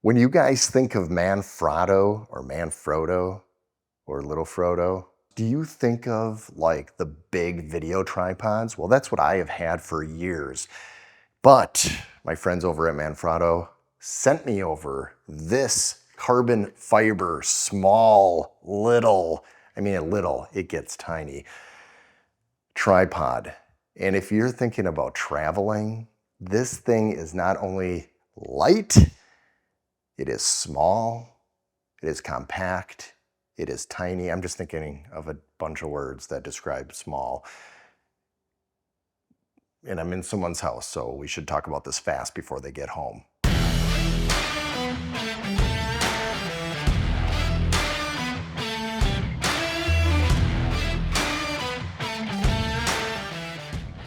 When you guys think of Manfrotto or Manfrotto or Little Frodo, do you think of like the big video tripods? Well, that's what I have had for years. But my friends over at Manfrotto sent me over this carbon fiber, small, little, it gets tiny, tripod. And if you're thinking about traveling, this thing is not only light, it is small, it is compact, it is tiny. I'm just thinking of a bunch of words that describe small. And I'm in someone's house, so we should talk about this fast before they get home.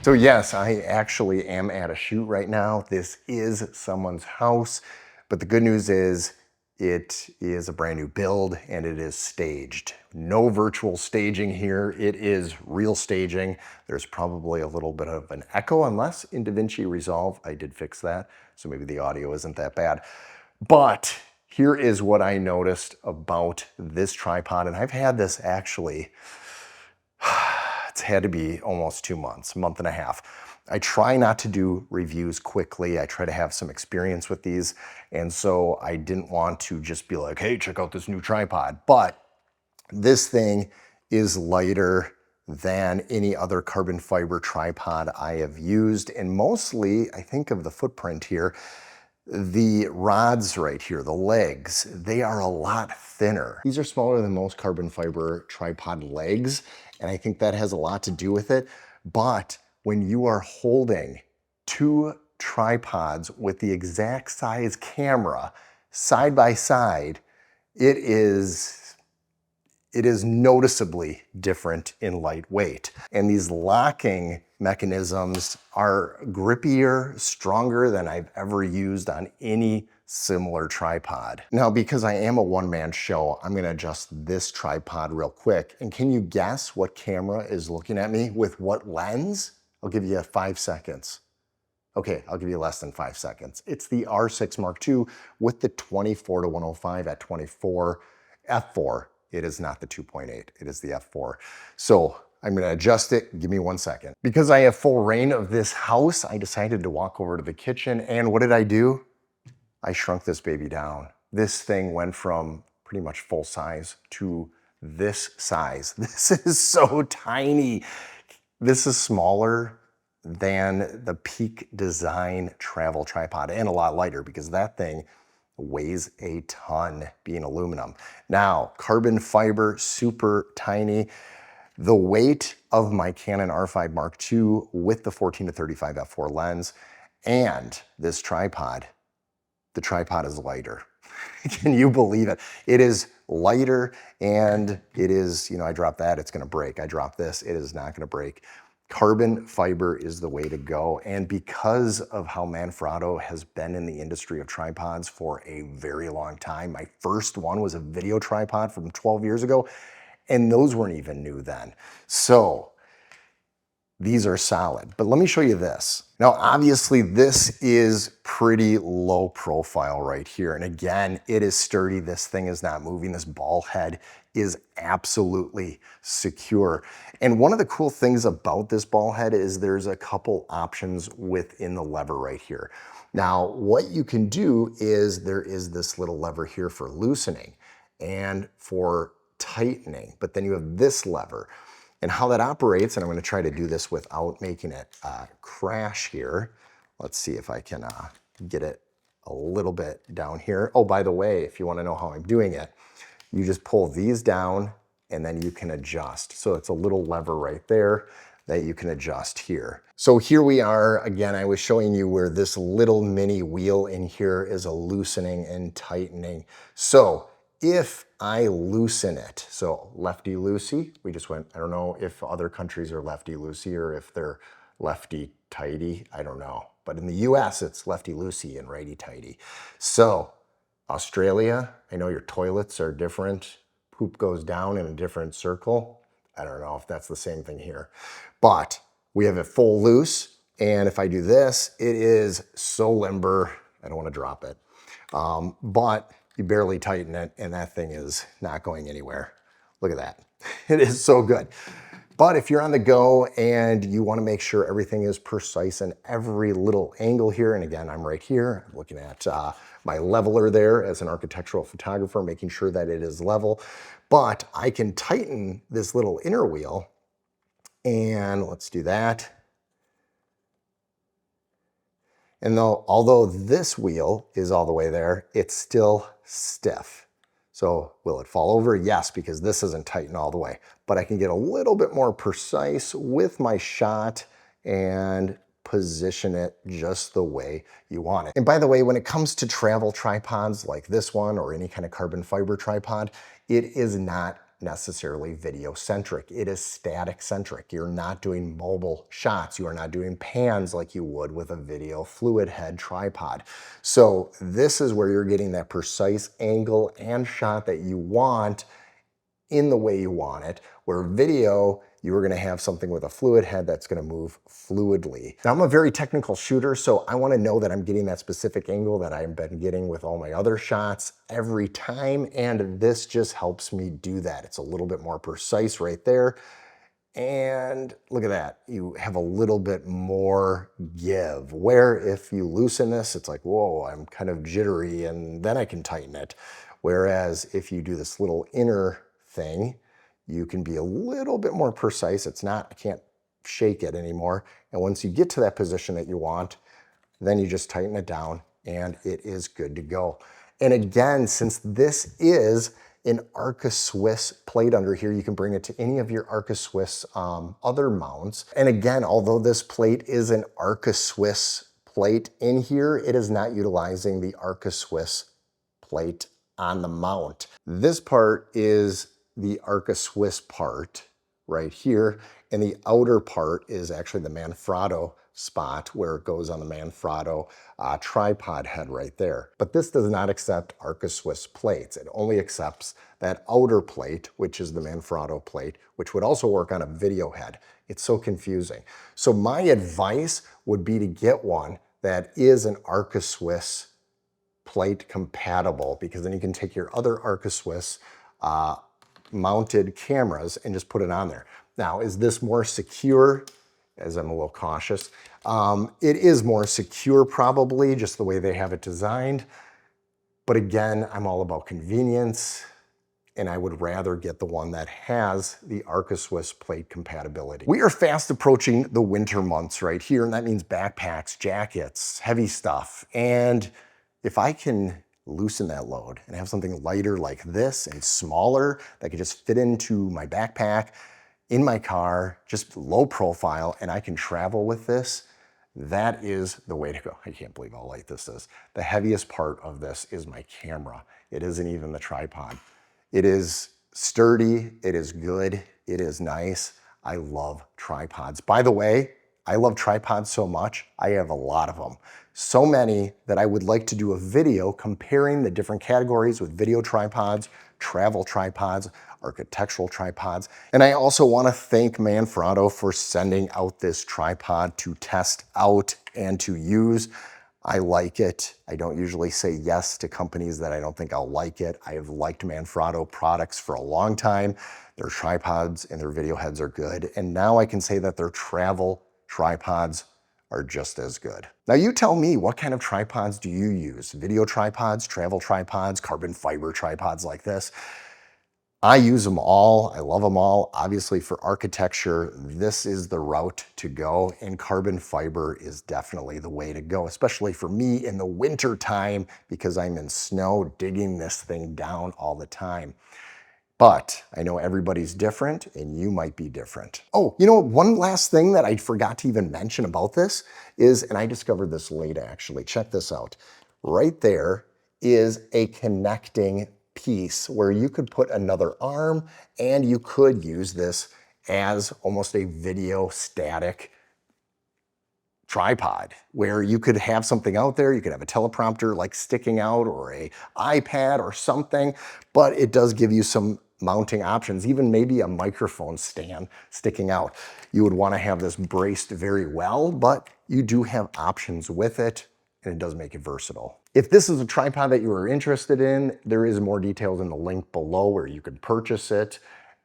So yes, I actually am at a shoot right now. This is someone's house, but the good news is it is a brand new build and it is staged. No virtual staging here. It is real staging. There's probably a little bit of an echo unless in DaVinci Resolve, I did fix that. So maybe the audio isn't that bad. But here is what I noticed about this tripod. And I've had this actually, it's had to be almost 2 months, a month and a half. I try not to do reviews quickly. I try to have some experience with these. And so I didn't want to just be like, hey, check out this new tripod. But this thing is lighter than any other carbon fiber tripod I have used. And mostly, I think of the footprint here, the rods right here, the legs, they are a lot thinner. These are smaller than most carbon fiber tripod legs, and I think that has a lot to do with it. But when you are holding two tripods with the exact size camera side by side, it is noticeably different in lightweight. And these locking mechanisms are grippier, stronger than I've ever used on any similar tripod. Now, because I am a one-man show, I'm gonna adjust this tripod real quick. And can you guess what camera is looking at me with what lens? I'll give you 5 seconds. Okay, I'll give you less than 5 seconds. It's the R6 Mark II with the 24-105 at 24 f4. It is not the 2.8, it is the f4. So I'm gonna adjust it, give me 1 second. Because I have full reign of this house, I decided to walk over to the kitchen, and what did I do? I shrunk this baby down. This thing went from pretty much full size to this size. This is so tiny. This is smaller than the Peak Design travel tripod and a lot lighter because that thing weighs a ton being aluminum. Now, carbon fiber, super tiny. The weight of my Canon R5 Mark II with the 14-35 f4 lens and this tripod, the tripod is lighter. Can you believe it? It is lighter and it is, I drop that, it's gonna break. I drop this, it is not gonna break. Carbon fiber is the way to go. And because of how Manfrotto has been in the industry of tripods for a very long time, my first one was a video tripod from 12 years ago, and those weren't even new then. So these are solid, but let me show you this. Now, obviously this is pretty low profile right here. And again, it is sturdy. This thing is not moving. This ball head is absolutely secure. And one of the cool things about this ball head is there's a couple options within the lever right here. Now, what you can do is there is this little lever here for loosening and for tightening, but then you have this lever. And how that operates, and I'm gonna try to do this without making it crash here. Let's see if I can get it a little bit down here. Oh, by the way, if you wanna know how I'm doing it, you just pull these down and then you can adjust. So it's a little lever right there that you can adjust here. So here we are, again, I was showing you where this little mini wheel in here is a loosening and tightening. So if I loosen it, so lefty-loosey, we just went, I don't know if other countries are lefty-loosey or if they're lefty-tighty, I don't know. But in the US, it's lefty-loosey and righty-tighty. So Australia, I know your toilets are different. Poop goes down in a different circle. I don't know if that's the same thing here. But we have it full loose, and if I do this, it is so limber, I don't want to drop it. but you barely tighten it and that thing is not going anywhere. Look at that. It is so good. But if you're on the go and you want to make sure everything is precise in every little angle here, and again, I'm right here, I'm looking at my leveler there as an architectural photographer, making sure that it is level, but I can tighten this little inner wheel, and let's do that. And although this wheel is all the way there, it's still stiff. So will it fall over? Yes, because this isn't tightened all the way. But I can get a little bit more precise with my shot and position it just the way you want it. And by the way, when it comes to travel tripods like this one or any kind of carbon fiber tripod, it is not necessarily video centric. It is static centric. You're not doing mobile shots. You are not doing pans like you would with a video fluid head tripod. So this is where you're getting that precise angle and shot that you want in the way you want it, where video, you're gonna have something with a fluid head that's gonna move fluidly. Now, I'm a very technical shooter, so I wanna know that I'm getting that specific angle that I've been getting with all my other shots every time, and this just helps me do that. It's a little bit more precise right there. And look at that, you have a little bit more give, where if you loosen this, it's like, whoa, I'm kind of jittery, and then I can tighten it. Whereas if you do this little inner thing, you can be a little bit more precise. It's not, I can't shake it anymore. And once you get to that position that you want, then you just tighten it down and it is good to go. And again, since this is an Arca Swiss plate under here, you can bring it to any of your Arca Swiss other mounts. And again, although this plate is an Arca Swiss plate in here, it is not utilizing the Arca Swiss plate on the mount. This part is the Arca Swiss part right here, and the outer part is actually the Manfrotto spot where it goes on the Manfrotto tripod head right there. But this does not accept Arca Swiss plates. It only accepts that outer plate, which is the Manfrotto plate, which would also work on a video head. It's so confusing. So my advice would be to get one that is an Arca Swiss plate compatible, because then you can take your other Arca Swiss mounted cameras and just put it on there. Now, is this more secure? As I'm a little cautious. It is more secure probably, just the way they have it designed. But again, I'm all about convenience, and I would rather get the one that has the Arca Swiss plate compatibility. We are fast approaching the winter months right here, and that means backpacks, jackets, heavy stuff. And if I can loosen that load and have something lighter like this and smaller that could just fit into my backpack, in my car, just low profile, and I can travel with this, that is the way to go. I can't believe how light this is. The heaviest part of this is my camera. It isn't even the tripod. It is sturdy, it is good, it is nice. I love tripods. By the way, I love tripods so much, I have a lot of them. So many that I would like to do a video comparing the different categories with video tripods, travel tripods, architectural tripods. And I also want to thank Manfrotto for sending out this tripod to test out and to use. I like it. I don't usually say yes to companies that I don't think I'll like it. I have liked Manfrotto products for a long time. Their tripods and their video heads are good. And now I can say that their travel tripods are just as good. Now you tell me, what kind of tripods do you use? Video tripods, travel tripods, carbon fiber tripods like this? I use them all. I love them all. Obviously for architecture, this is the route to go, and carbon fiber is definitely the way to go, especially for me in the winter time, because I'm in snow digging this thing down all the time. But I know everybody's different, and you might be different. Oh, you know, one last thing that I forgot to even mention about this is, and I discovered this late actually, check this out. Right there is a connecting piece where you could put another arm, and you could use this as almost a video static tripod, where you could have something out there, you could have a teleprompter like sticking out, or a iPad or something, but it does give you some mounting options, even maybe a microphone stand sticking out. You would want to have this braced very well, but you do have options with it. and it does make it versatile. If this is a tripod that you are interested in, there is more details in the link below where you can purchase it,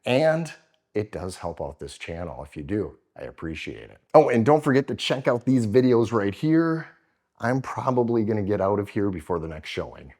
and it does help out this channel if you do. I appreciate it. Oh, and don't forget to check out these videos right here. I'm probably gonna get out of here before the next showing.